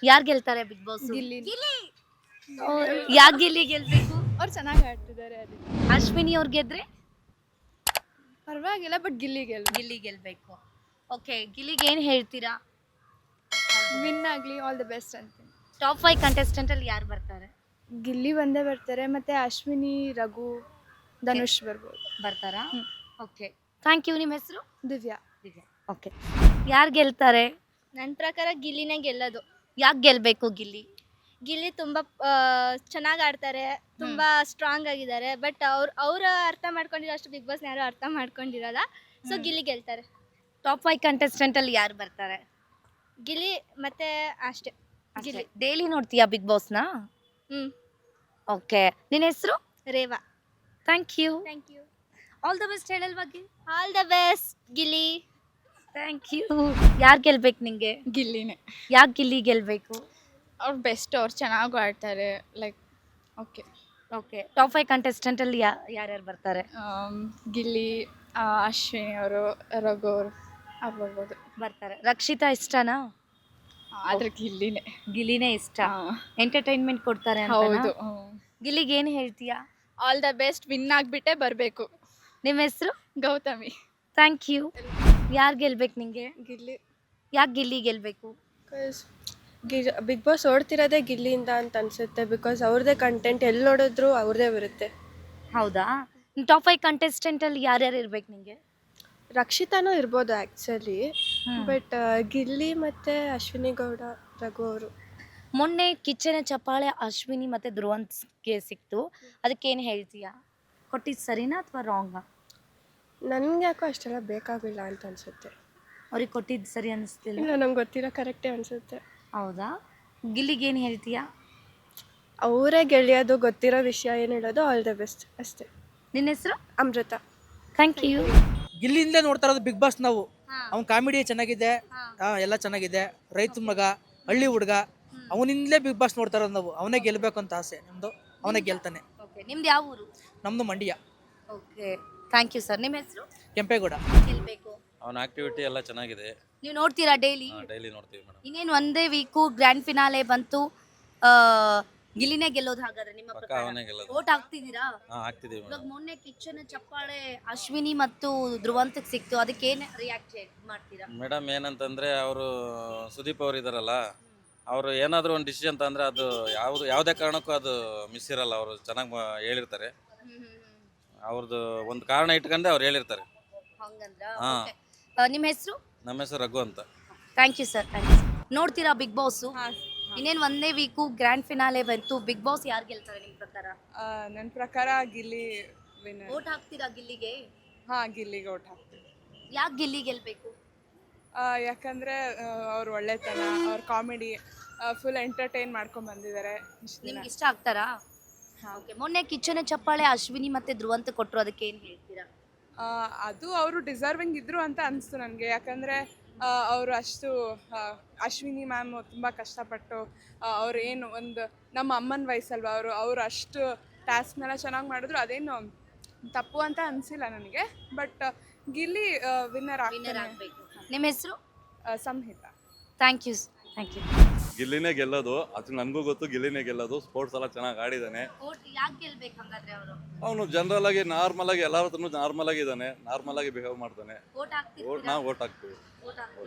ಯಾರು ಗೆಲ್ತಾರೆ big boss? Gilli. ಯಾಕೆ ಗಿಲ್ಲಿ ಗೆಲ್ಬೇಕು? ಅವ್ರು ಚೆನ್ನಾಗಿ ಆಡ್ತಿದ್ದಾರೆ ಅದಕ್ಕೆ. ಅಶ್ವಿನಿ ಅವ್ರು ಗೆದ್ರೆ ಪರವಾಗಿಲ್ಲ, ಬಟ್ ಗಿಲ್ಲಿ ಗಿಲ್ಲಿ ಗೆಲ್ಬೇಕು. ಓಕೆ, ಗಿಲ್ಲಿಗೆ ಏನ್ ಹೇಳ್ತೀರಾ? ವಿನ್ ಆಗಲಿ, ಆಲ್ ದ ಬೆಸ್ಟ್ ಅಂತೀನಿ. ಟಾಪ್ 5 ಕಂಟೆಸ್ಟೆಂಟ್ ಅಲ್ಲಿ ಯಾರು ಬರ್ತಾರೆ? ಗಿಲ್ಲಿ ಬಂದೇ ಬರ್ತಾರೆ, ಮತ್ತೆ ಅಶ್ವಿನಿ, ರಘು, ಧನುಷ್ ಬರ್ತಾರಾ? ಹ್ಮ್. Okay, thank you. ನಿಮ್ಮ ಹೆಸರು? ದಿವ್ಯಾ. ಓಕೆ, ಯಾರು ಗೆಲ್ತಾರೆ? ನನ್ನ ಪ್ರಕಾರ ಗಿಲ್ಲಿನೇ ಗೆಲ್ಲೋದು. ಯಾಕೆ ಗೆಲ್ಬೇಕು ಗಿಲ್ಲಿ? ಗಿಲ್ಲಿ ತುಂಬ ಚೆನ್ನಾಗಿ ಆಡ್ತಾರೆ, ತುಂಬ ಸ್ಟ್ರಾಂಗ್ ಆಗಿದ್ದಾರೆ. ಬಟ್ ಅವ್ರು ಅರ್ಥ ಮಾಡ್ಕೊಂಡಿರೋ ಅಷ್ಟು ಬಿಗ್ ಬಾಸ್ನ ಯಾರು ಅರ್ಥ ಮಾಡ್ಕೊಂಡಿರಲ್ಲ. ಸೊ ಗಿಲ್ಲಿ ಗೆಲ್ತಾರೆ. ಟಾಪ್ 5 ಕಂಟೆಸ್ಟೆಂಟ್ ಅಲ್ಲಿ ಯಾರು ಬರ್ತಾರೆ? ಗಿಲ್ಲಿ ಮತ್ತೆ ಅಷ್ಟೇ. ಗಿಲ್ಲಿ. ಡೈಲಿ ನೋಡ್ತೀಯಾ ಬಿಗ್ ಬಾಸ್ನ? ಹ್ಞೂ. ಓಕೆ, ನಿನ್ನ ಹೆಸರು? Reva. Thank you. Thank you. All the best ಹೇಳಲ್ವಾ? All the best Gilli. Thank you. ಯಾರು ಗೆಲ್ಬೇಕು ನಿಂಗೆ? ಗಿಲ್ಲಿನೇ. ಯಾಕೆ ಗಿಲ್ಲಿ ಗೆಲ್ಬೇಕು? ಅವ್ರು ಬೆಸ್ಟ್, ಅವ್ರು ಚೆನ್ನಾಗೂ ಆಡ್ತಾರೆ. Like okay. Okay, top 5 contestant ಅಲ್ಲಿ ಯಾರ್ಯಾರು ಬರ್ತಾರೆ? ಗಿಲ್ಲಿ, ಅಶ್ವಿನಿ ಅವರು, ರಘು ಅವ್ರು ಬರ್ಬೋದು. ಬರ್ತಾರೆ. ರಕ್ಷಿತಾ ಇಷ್ಟನಾ? ಆದ್ರೆ ಗಿಲ್ಲಿನೇ. ಗಿಲ್ಲಿನೇ ಇಷ್ಟ. ಎಂಟರ್ಟೈನ್ಮೆಂಟ್ ಕೊಡ್ತಾರೆ ಹೌದು. ಅಂತ. ಗಿಲ್ಲಿಗೆ ಏನು ಹೇಳ್ತೀಯಾ? ಆಲ್ ದ ಬೆಸ್ಟ್, ವಿನ್ ಆಗಿಬಿಟ್ಟೆ ಬರಬೇಕು. ನಿಮ್ಮ ಹೆಸರು? ಗೌತಮಿ. Thank you. ಯಾರು ಗೆಲ್ಬೇಕು ನಿಂಗೆ? ಗಿಲ್ಲಿ. ಯಾಕೆ ಗಿಲ್ಲಿ ಗೆಲ್ಬೇಕು? ಬಿಗ್ ಬಾಸ್ ಓಡ್ತಿರೋದೇ ಗಿಲ್ಲಿಯಿಂದ ಅಂತ ಅನ್ಸುತ್ತೆ. ಬಿಕಾಸ್ ಅವ್ರದ್ದೇ ಕಂಟೆಂಟ್ ಎಲ್ಲಿ ನೋಡಿದ್ರು ಅವ್ರದ್ದೇ ಬರುತ್ತೆ. ಹೌದಾ? ಟಾಪ್ 5 ಕಂಟೆಸ್ಟೆಂಟ್ ಅಲ್ಲಿ ಯಾರ್ಯಾರು ಇರ್ಬೇಕು ನಿಂಗೆ? ರಕ್ಷಿತಾನೂ ಇರ್ಬೋದು ಆ್ಯಕ್ಚುಲಿ, ಬಟ್ ಗಿಲ್ಲಿ ಮತ್ತು ಅಶ್ವಿನಿ ಗೌಡ, ರಘು ಅವರು. ಮೊನ್ನೆ ಕಿಚ್ಚನ ಚಪ್ಪಾಳೆ ಅಶ್ವಿನಿ ಮತ್ತೆ ಧ್ರುವಂತ್ಗೆ ಸಿಕ್ತು, ಅದಕ್ಕೇನು ಹೇಳ್ತೀಯಾ? ಕೊಟ್ಟಿದ್ದು ಸರಿನಾ ಅಥವಾ ರಾಂಗಾ? ನನಗೆ ಯಾಕೋ ಅಷ್ಟೆಲ್ಲ ಬೇಕಾಗಿಲ್ಲ ಅಂತ ಅನ್ಸುತ್ತೆ. ಅವ್ರಿಗೆ ಕೊಟ್ಟಿದ್ದು ಸರಿ ಅನಿಸ್ತಿಲ್ಲ? ಇಲ್ಲ, ನಂಗೆ ಗೊತ್ತಿರೋ ಕರೆಕ್ಟೇ ಅನಿಸುತ್ತೆ. ಹೌದಾ? ಗಿಲ್ಲಿಗೆ ಏನು ಹೇಳ್ತೀಯಾ? ಅವರೇ ಗೆಳೆಯೋದು, ಗೊತ್ತಿರೋ ವಿಷಯ ಏನು ಹೇಳೋದು, ಆಲ್ ದ ಬೆಸ್ಟ್ ಅಷ್ಟೇ. ನಿನ್ನ ಹೆಸರು? ಅಮೃತ. Thank you. ಗಿಲ್ಲಿಂದಲೇ ನೋಡ್ತಾ ಇರೋದು ಬಿಗ್ ಬಾಸ್ ನಾವು. ಅವ್ನ ಕಾಮಿಡಿ ಚೆನ್ನಾಗಿದೆ, ಎಲ್ಲ ಚೆನ್ನಾಗಿದೆ. ರೈತ ಮಗ, ಹಳ್ಳಿ ಹುಡುಗ, ಅವನಿಂದಲೇ ಬಿಗ್ ಬಾಸ್ ನೋಡ್ತಾ ಇರೋದು ನಾವು. ಅವನೇ ಗೆಲ್ಬೇಕು ಅಂತ ಆಸೆ ನಮ್ದು, ಅವನೇ ಗೆಲ್ತಾನೆ. ಓಕೆ, ನಿಮ್ದು ಯಾವ ಊರು? ನಮ್ದು Mandya. Okay, thank you sir. ನಿಮ್ಮ ಹೆಸರು? ಕೆಂಪೇಗೌಡ. ಗೆಲ್ಬೇಕು. ಅವನ ಆಕ್ಟಿವಿಟಿ ಎಲ್ಲ ಚೆನ್ನಾಗಿದೆ. ನೀವು ನೋಡ್ತೀರಾ ಡೈಲಿ? ಡೈಲಿ ನೋಡ್ತೀವಿ ಮೇಡಮ್. ಇನ್ನೇನು ಒಂದೇ ವೀಕು ಗ್ರ್ಯಾಂಡ್ ಫಿನಾಲೆ ಬಂತು, ಗಿಲ್ಲಿನೇ ಗೆಲ್ಲೋದು ಹಾಗಾದ್ರೆ ನಿಮ್ಮ ಪಕ್ಕ ಪ್ರಕಾರ? ಅವನೇ ಗೆಲ್ಲೋದು. ವೋಟ್ ಹಾಕ್ತಿದ್ದೀರಾ? ಆಗ್ತಿದೀವಿ ಇವಾಗ ಮೇಡಮ್. ಮೊನ್ನೆ ಕಿಚ್ಚನ ಚಪ್ಪಾಳೆ ಅಶ್ವಿನಿ ಮತ್ತು ಧ್ರುವಂತಕ್ಕೆ ಸಿಕ್ತು, ಅದಕ್ಕೇನು ರಿಯಾಕ್ಟ್ ಮಾಡ್ತೀರಾ? ಮೇಡಮ್ ಏನಂತಂದ್ರೆ ಅವರು ಸುದೀಪ್ ಅವ್ರು ಇದಾರಲ್ಲ, ಅವರು ಏನಾದರೂ ಒಂದು ಡಿಸಿಷನ್ ತಂದ್ರೆ ಅದು ಯಾವುದೇ ಕಾರಣಕ್ಕೂ ಅದು ಮಿಸ್ ಇರಲ್ಲ. ಅವರು ಚೆನ್ನಾಗಿ ಹೇಳಿರ್ತಾರೆ. ಅವ್ರದ್ದು ಒಂದು ಕಾರಣ ಇಟ್ಕೊಂಡೆ ಅವ್ರು ಹೇಳಿರ್ತಾರೆ. ಹಂಗಂದ್ರ? ಹಾ. ನಿಮ್ಮ ಹೆಸರು? ನಮ್ಮ ಹೆಸರು ರಘು ಅಂತ. Thank you sir. ನೋಡ್ತೀರಾ ಬಿಗ್ ಬಾಸ್? ಇನ್ನೇನು ಒಂದೇ ವೀಕು ಗ್ರ್ಯಾಂಡ್ ಫಿನಾಲೆ ಬಂತು, ಬಿಗ್ ಬಾಸ್ ಯಾರು ಗೆಲ್ತಾರೆ ನಿಮ್ಮ ಪ್ರಕಾರ? ನನ್ನ ಪ್ರಕಾರ ಗಿಲ್ಲಿ ವಿನ್ನರ್. ವೋಟ್ ಹಾಕ್ತೀರಾ ಗಿಲ್ಲಿಗೆ? ಗಿಲ್ಲಿಗೆ ಓಟ್ ಹಾಕ್ತೀನಿ. ಯಾಕೆ ಗಿಲ್ಲಿ ಗೆಲ್ಬೇಕು? ಯಾಕಂದರೆ ಅವ್ರ ಒಳ್ಳೆತನ, ಅವ್ರ ಕಾಮಿಡಿ ಫುಲ್ ಎಂಟರ್ಟೈನ್ ಮಾಡ್ಕೊಂಡು ಬಂದಿದ್ದಾರೆ. ನಿಮ್ಗೆ ಇಷ್ಟ ಆಗ್ತಾರಾ? ಓಕೆ, ಮೊನ್ನೆ ಕಿಚ್ಚನ ಚಪ್ಪಾಳೆ ಅಶ್ವಿನಿ ಮತ್ತೆ ಧ್ರುವಂತ ಕೊಟ್ಟರು, ಅದಕ್ಕೆ ಏನು ಹೇಳ್ತೀರಾ? ಅದು ಅವರು ಡಿಸರ್ವಿಂಗ್ ಇದ್ರು ಅಂತ ಅನಿಸ್ತು ನನಗೆ. ಯಾಕಂದರೆ ಅವರು ಅಷ್ಟು ಅಶ್ವಿನಿ ಮ್ಯಾಮ್ ತುಂಬ ಕಷ್ಟಪಟ್ಟು ಅವ್ರು ಏನು ಒಂದು ನಮ್ಮ ಅಮ್ಮನ ವಯಸ್ಸಲ್ವ, ಅವರು ಅಷ್ಟು ಟಾಸ್ಕ್ನೆಲ್ಲ ಚೆನ್ನಾಗಿ ಮಾಡಿದ್ರು. ಅದೇನು ತಪ್ಪು ಅಂತ ಅನಿಸಿಲ್ಲ ನನಗೆ. ಬಟ್ ಗಿಲ್ಲಿ ವಿನ್ನರ್ ಆಗಬೇಕು. ನಿಮ್ಮ ಹೆಸರು? Samhita. Thank you. Thank you. ಗಿಲ್ಲಿನೇ ಗೆಲ್ಲೋದು, ಅದು ನನಗೂ ಗೊತ್ತು. ಗಿಲ್ಲಿನೇ ಗೆಲ್ಲೋದು. ಸ್ಪೋರ್ಟ್ಸ್ ಎಲ್ಲ ಚೆನ್ನಾಗಿ ಆಡಿದ್ದಾನೆ. ಯಾಕೆ ಗೆಲ್ಬೇಕು ಹಂಗಾದ್ರೆ ಅವರು? ಅವನು ಜನರಲ್ ಆಗಿ ನಾರ್ಮಲ್ ಆಗಿ ಎಲ್ಲರ ಹತ್ರನೂ ನಾರ್ಮಲ್ ಆಗಿದ್ದಾನೆ, ನಾರ್ಮಲ್ ಆಗಿ ಬಿಹೇವ್ ಮಾಡ್ತಾನೆ. ನಾವು ವೋಟ್ ಹಾಕ್ತೀವಿ.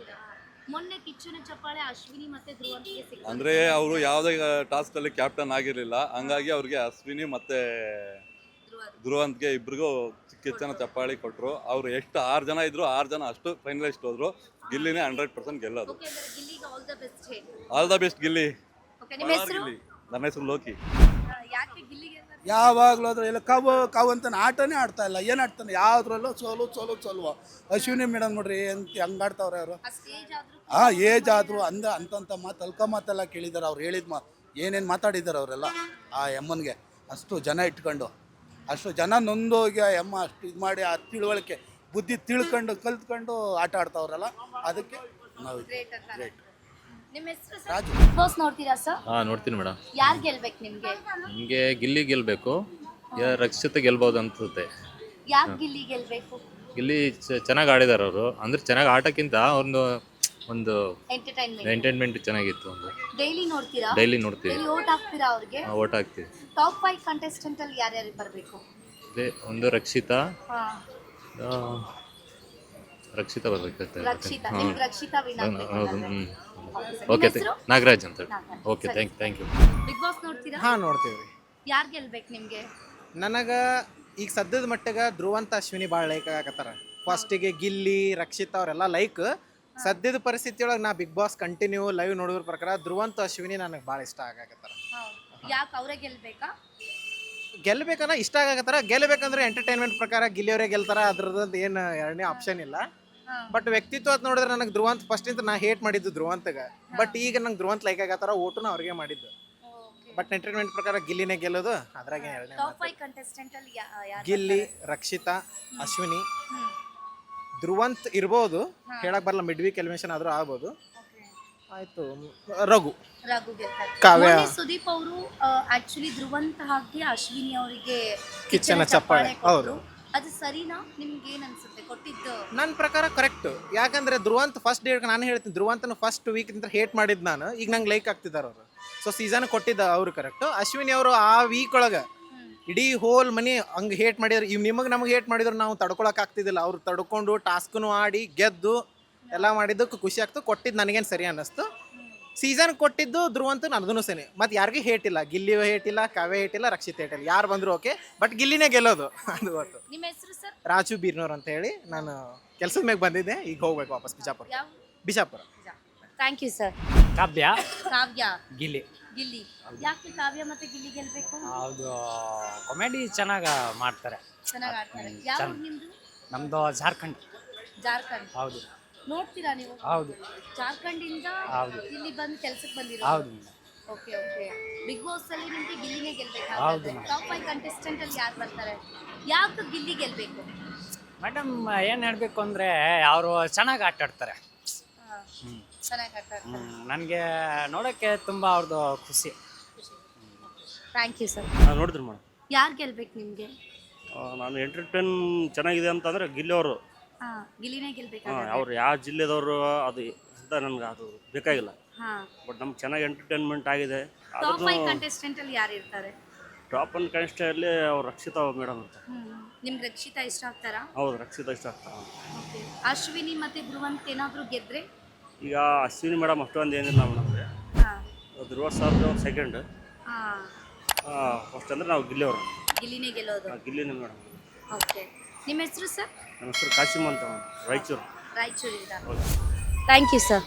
ಮೊನ್ನೆ ಕಿಚ್ಚನ ಚಪ್ಪಾಳೆ ಅಶ್ವಿನಿ ಮತ್ತೆ ಧ್ರುವಂತಿಗೆ ಸಿಕ್ತು. ಅಂದ್ರೆ ಅವರು ಯಾವುದೇ ಟಾಸ್ಕ್ ಅಲ್ಲಿ ಕ್ಯಾಪ್ಟನ್ ಆಗಿರ್ಲಿಲ್ಲ, ಹಂಗಾಗಿ ಅವ್ರಿಗೆ ಅಶ್ವಿನಿ ಮತ್ತೆ ಧ್ರುವಂತ್ಗೆ ಇಬ್ರಿಗೂ ಕಿಚ್ಚನ ಚಪ್ಪಾಳಿ ಕೊಟ್ಟರು. ಅವ್ರು ಎಷ್ಟು 6 ಜನ ಇದ್ರು, 6 ಜನ ಅಷ್ಟು ಫೈನಲಿಸ್ಟ್ ಹೋದ್ರು. ಗಿಲ್ಲಿನೇ 100% ಗೆಲ್ಲೋದು. All the best Gilli. ನನ್ನ ಹೆಸರು ಲೋಕಿ. ಯಾವಾಗಲೂ ಅದ್ರ ಎಲ್ಲ ಕಾವು ಅಂತ ಆಟನೇ ಆಡ್ತಾ ಇಲ್ಲ. ಏನು ಆಡ್ತಾನೆ? ಯಾವುದ್ರಲ್ಲೂ ಸೋಲ್ವ. ಅಶ್ವಿನಿ ಮೇಡಮ್ ನೋಡ್ರಿ ಹಂಗೆ ಆಡ್ತಾವ್ರೆ ಅವರು. ಏಜ್ ಆದರೂ ಅಂತಂತ ಮಾತು ಅಲ್ಕ ಮಾತೆಲ್ಲ ಕೇಳಿದ್ದಾರೆ. ಅವ್ರು ಹೇಳಿದ ಏನೇನು ಮಾತಾಡಿದ್ದಾರೆ ಅವರೆಲ್ಲ ಆ ಎಮ್ಮನ್ಗೆ. ಅಷ್ಟು ಜನ ಇಟ್ಕೊಂಡು, ಅಷ್ಟು ಜನ ನೊಂದೋಗಿ ಆ ಎಮ್ಮ ಅಷ್ಟು ಇದು ಮಾಡಿ ಆ ತಿಳುವಳಿಕೆ ಬುದ್ಧಿ ಕಲ್ತ್ಕೊಂಡು ಆಟ ಆಡ್ತಾವ್ರಲ್ಲ, ಅದಕ್ಕೆ ನಾವು ಗ್ರೇಟ್. ರಾಜು. ಬಿಗ್ ಬಾಸ್ ನೋಡ್ತೀರಾ ಸರ್? ನೋಡ್ತೀನಿ ಮೇಡಮ್. ಯಾರು ಗೆಲ್ಬೇಕು ನಿಮ್ಗೆ? ನಿಮಗೆ ಗಿಲ್ಲಿ ಗೆಲ್ಬೇಕು, ರಕ್ಷಿತ ಗೆಲ್ಬೋದು ಅನ್ಸುತ್ತೆ. ಯಾಕೆ ಗಿಲ್ಲಿ ಗೆಲ್ಬೇಕು? ಗಿಲ್ಲಿ ಚೆನ್ನಾಗಿ ಆಡಿದಾರೆ ಅವರು. ಅಂದ್ರೆ ಚೆನ್ನಾಗಿ ಆಟಕ್ಕಿಂತ ಒಂದು ಒಂದು ಎಂಟರ್ಟೈನ್ಮೆಂಟ್ ಎಂಟರ್ಟೈನ್ಮೆಂಟ್ ಚೆನ್ನಾಗಿತ್ತು. ಒಂದು ಡೈಲಿ ನೋಡ್ತೀರಾ? ಡೈಲಿ ನೋಡ್ತೀವಿ, ಡೈಲಿ ಓಟ್ ಹಾಕ್ತೀರಾ ಅವ್ರಿಗೆ? ಓಟ್ ಹಾಕ್ತೀವಿ. ಟಾಪ್ 5 ಕಂಟೆಸ್ಟೆಂಟ್ ಅಲ್ಲಿ ಯಾರ್ಯಾರು ಬರಬೇಕು? ಅದೇ ಒಂದು ರಕ್ಷಿತಾ ಹಾ, ಆ, ರಕ್ಷಿತಾ ಬರ್ಬೇಕಂತ. ರಕ್ಷಿತಾ. ನಿಮ್ಗೆ ರಕ್ಷಿತಾ ವಿನ್ ಹೌದು. ಆಗ್ಬೇಕು. ಓಕೆ, ನಾಗರಾಜ್ ಅಂತ ಹೇಳಿ. Nagaraj. Okay, thank you. Bigg Boss ನೋಡ್ತೀರಾ? ಹಾಂ ನೋಡ್ತೀವಿ. ಯಾರ್ ಗೆಲ್ಬೇಕು ನಿಮ್ಗೆ? ನನಗೆ ಈಗ ಸದ್ಯದ ಮಟ್ಟಿಗೆ ಧ್ರುವಂತ ಅಶ್ವಿನಿ ಭಾಳ ಲೈಕ್ ಆಗತ್ತಾರ. ಫಸ್ಟಿಗೆ ಗಿಲ್ಲಿ ರಕ್ಷಿತಾ ಅವರೆಲ್ಲ ಲೈಕ್. ಸದ್ಯದ ಪರಿಸ್ಥಿತಿ ಒಳಗೆ ನಾ ಬಿಗ್ ಬಾಸ್ ಕಂಟಿನ್ಯೂ ಲೈವ್ ನೋಡೋದ್ರ ಪ್ರಕಾರ ಧ್ರುವಂತ ಅಶ್ವಿನಿ ನನಗೆ ಭಾಳ ಇಷ್ಟ ಆಗಕತ್ತಾರ. ಯಾಕೆ ಅವರೇ ಗೆಲ್ಬೇಕಾ? ಗೆಲ್ಬೇಕನ್ನ ಇಷ್ಟ ಆಗಕತ್ತಾರ. ಗೆಲ್ಬೇಕಂದ್ರೆ ಎಂಟರ್ಟೈನ್ಮೆಂಟ್ ಪ್ರಕಾರ ಗಿಲ್ಲಿಯವರೇ ಗೆಲ್ತಾರ, ಅದ್ರದ್ದು ಏನು ಎರಡನೇ ಆಪ್ಷನ್ ಇಲ್ಲ. ಬಟ್ ವ್ಯಕ್ತಿತ್ವ ಅಂತ ನೋಡಿದ್ರೆ ನನಗೆ ಧ್ರುವಂತ್ ಫಸ್ಟಿಂದ ನಾ ಹೇಟ್ ಮಾಡಿದ್ದು ಧ್ರುವಂತಗೆ. ಬಟ್ ಈಗ ನಂಗೆ ಧ್ರುವಂತ್ ಲೈಕ್ ಆಗತ್ತಾರ, ಓಟುನ ಅವ್ರಿಗೆ ಮಾಡಿದ್ದು. ಬಟ್ ಎಂಟರ್ಟೈನ್ಮೆಂಟ್ ಪ್ರಕಾರ ಗಿಲ್ಲಿನೇ ಗೆಲ್ಲೋದು, ಅದ್ರಾಗ ಎರಡನೇ ಟಾಪ್ 5 ಕಂಟೆಸ್ಟೆಂಟ್ ಅಲ್ಲಿ ಯಾರು? ಗಿಲ್ಲಿ, ರಕ್ಷಿತಾ, ಅಶ್ವಿನಿ, ಧ್ರುವಂತ್ ಇರ್ಬೋದು, ಹೇಳಕ್ ಬರಲ್ಲ. ಮಿಡ್ ವೀಕ್ ಎಲಿಮಿನೇಷನ್ ಆದ್ರೂ ಆಗ್ಬೋದು. ಆಯ್ತು, ರಘು ಗೆಲ್ತಾರೆ. ಕಾವ್ಯ. ಮೊನ್ನೆ ಸುದೀಪ್ ಅವರು ಆಕ್ಚುಲಿ ಧ್ರುವಂತ ಹಾಕಿ ಅಶ್ವಿನಿ ಅವರಿಗೆ ಕಿಚ್ಚನ ಚಪ್ಪಾಳೆ. ಹೌದು. ಅದು ಸರಿನಾ? ನಿಮ್ಗೆ ಏನ್ ಅನ್ಸುತ್ತೆ ಕೊಟ್ಟಿದ್ದು? ನನ್ನ ಪ್ರಕಾರ ಕರೆಕ್ಟ್. ಯಾಕಂದ್ರೆ ಧ್ರುವಂತ್ ಫಸ್ಟ್ ಡೇಟ್ ನಾನು ಹೇಳ್ತೀನಿ, ಧ್ರುವಂತನ ಫಸ್ಟ್ ವೀಕ್ ಅಂತ ಹೇಟ್ ಮಾಡಿದ್ ನಾನು. ಈಗ ನಂಗೆ ಲೈಕ್ ಆಗ್ತಿದ್ದಾರೆ ಅವರು. ಸೊ ಸೀಸನ್ ಕೊಟ್ಟಿದ್ದ ಅವರು ಕರೆಕ್ಟ್. ಅಶ್ವಿನಿ ಅವರು ಆ ವೀಕ್ ಒಳಗೆ ಇಡೀ ಹೋಲ್ ಮನಿ ಹಂಗೆ ಹೇಟ್ ಮಾಡಿದ್ರು. ಇವ್ ನಮಗೆ ಹೇಟ್ ಮಾಡಿದ್ರು ನಾವು ತಡ್ಕೊಳಕ್ ಆಗ್ತಿದ್ದಿಲ್ಲ. ಅವ್ರು ತಡ್ಕೊಂಡು ಟಾಸ್ಕ್ನು ಆಡಿ ಗೆದ್ದು ಎಲ್ಲ ಮಾಡಿದ್ದಕ್ಕೆ ಖುಷಿ ಆಗ್ತು. ಕೊಟ್ಟಿದ್ದು ನನಗೇನು ಸರಿ ಅನ್ನಿಸ್ತು. ಸೀಸನ್ ಕೊಟ್ಟಿದ್ದು ಧ್ರುವಂತ ಅದನ್ನು ಸರಿ. ಮತ್ತು ಯಾರಿಗೂ ಹೇಟ್ ಇಲ್ಲ. ಗಿಲ್ಲಿ ಹೇಟ್ ಇಲ್ಲ, ಕಾವ್ಯ ಹೇಟ್ ಇಲ್ಲ, ರಕ್ಷಿತ್ ಹೇಟ್ ಇಲ್ಲ. ಯಾರು ಬಂದ್ರು ಓಕೆ, ಬಟ್ ಗಿಲ್ಲಿನೇ ಗೆಲ್ಲೋದು ಅದು ಗೊತ್ತು. ನಿಮ್ಮ ಹೆಸರು ಸರ್? ರಾಜು ಬೀರ್ನೂರ್ ಅಂತ ಹೇಳಿ. ನಾನು ಕೆಲಸದ ಮೇಲೆ ಬಂದಿದ್ದೆ, ಈಗ ಹೋಗ್ಬೇಕು ವಾಪಸ್ ಬಿಜಾಪುರ. ಯಾವ? Bijapur. Thank you sir. Kavya, Kavya, Gilli. Gilli. ಯಾಕೆ ಕಾವ್ಯ ಮತ್ತೆ ಗಿಲ್ಲಿ ಗೆಲ್ಬೇಕು? ಅದು ಕಾಮಿಡಿ ಚೆನ್ನಾಗಿ ಮಾಡ್ತಾರೆ. ಚೆನ್ನಾಗಿ ಆಡ್ತಾರೆ. ಯಾವ ಊರು ನಿಮ್ದು? ನಮ್ಮದು ಜಾರ್ಖಂಡ್. ಜಾರ್ಖಂಡ್. ಹೌದು. ನೋಡ್ತೀರಾ ನೀವು? ಹೌದು. ಜಾರ್ಖಂಡ್ ಇಂದ ಹೌದು. ಇಲ್ಲಿ ಬಂದು ಕೆಲಸಕ್ಕೆ ಬಂದಿರೋ? ಹೌದು. Okay okay. ಬಿಗ್ ಬಾಸ್ ಅಲ್ಲಿ ನಿಮ್ಗೆ ಗಿಲ್ಲಿನೇ ಗೆಲ್ಬೇಕು. ಹೌದು. ಟಾಪ್ 5 ಕಂಟೆಸ್ಟೆಂಟ್ ಅಲ್ಲಿ ಯಾರು ಬರ್ತಾರೆ? ಯಾಕೆ ಗಿಲ್ಲಿ ಗೆಲ್ಬೇಕು? ಮೇಡಮ್ ಏನು ಹೇಳಬೇಕು ಅಂದರೆ ಅವರು ಚೆನ್ನಾಗಿ ಆಟ ಆಡ್ತಾರೆ. ಚೆನ್ನಾಗಿ ಆಡ್ತಾರೆ. ನನಗೆ ನೋಡೋಕ್ಕೆ ತುಂಬ ಅವ್ರದ್ದು ಖುಷಿ. Thank you sir. ನೋಡಿದ್ರಿ ಮೇಡಮ್. ಯಾರು ಗೆಲ್ಬೇಕು ನಿಮ್ಗೆ? ನಾನು ಎಂಟರ್ಟೈನ್ ಚೆನ್ನಾಗಿದೆ ಅಂತಂದರೆ ಗಿಲ್ಲಿ ಅವರು. ಗಿಲ್ಲಿನೇ ಗೆಲ್ಬೇಕು. ಅವ್ರು ಯಾವ ಜಿಲ್ಲೆದವರು ಅದು ಅಂತ ನನಗೆ ಅದು ಬೇಕಾಗಿಲ್ಲ. ಹಾ. ಬಟ್ ನಮ್ಗೆ ಚೆನ್ನಾಗಿ ಎಂಟರ್ಟೈನ್ಮೆಂಟ್ ಆಗಿದೆ. ಟಾಪ್ 5 ಕಂಟೆಸ್ಟೆಂಟ್ ಅಲ್ಲಿ ಯಾರು ಇರ್ತಾರೆ? ಟಾಪ್ ಅಂಡ್ ಕನಿಷ್ಠಲ್ಲಿ ಅವ್ರು ರಕ್ಷಿತಾ ಮೇಡಮ್ ಇರ್ತಾರೆ. ನಿಮ್ಗೆ ರಕ್ಷಿತಾ ಇಷ್ಟ ಆಗ್ತಾರಾ? ಹೌದು, ರಕ್ಷಿತಾ ಇಷ್ಟ ಆಗ್ತಾರೆ. ಓಕೆ. ಅಶ್ವಿನಿ ಮತ್ತೆ ಧ್ರುವಂತ್ ಏನಾದರೂ ಗೆದ್ರೆ? ಈಗ ಅಶ್ವಿನಿ ಮೇಡಮ್ ಅಷ್ಟೊಂದು ಏನಿಲ್ಲ ನಮಗೆ. ಹಾಂ. ಧ್ರುವ ಸಾರ್ದು ಸೆಕೆಂಡ್. ಹಾಂ. ಫಸ್ಟ್ ಅಂದರೆ ನಾವು ಗಿಲ್ಲಿ ಅವರು. ಗಿಲ್ಲಿನೇ ಗೆಲ್ಲೋದು. ಗಿಲ್ಲಿನೇ ಮೇಡಮ್. ಓಕೆ. ನಿಮ್ಮ ಹೆಸರು ಸರ್? ನನ್ನ ಹೆಸರು ಕಾಶಿಮ್ ಅಂತ, ರಾಯಚೂರು. ರಾಯಚೂರಿಂದ. Thank you sir.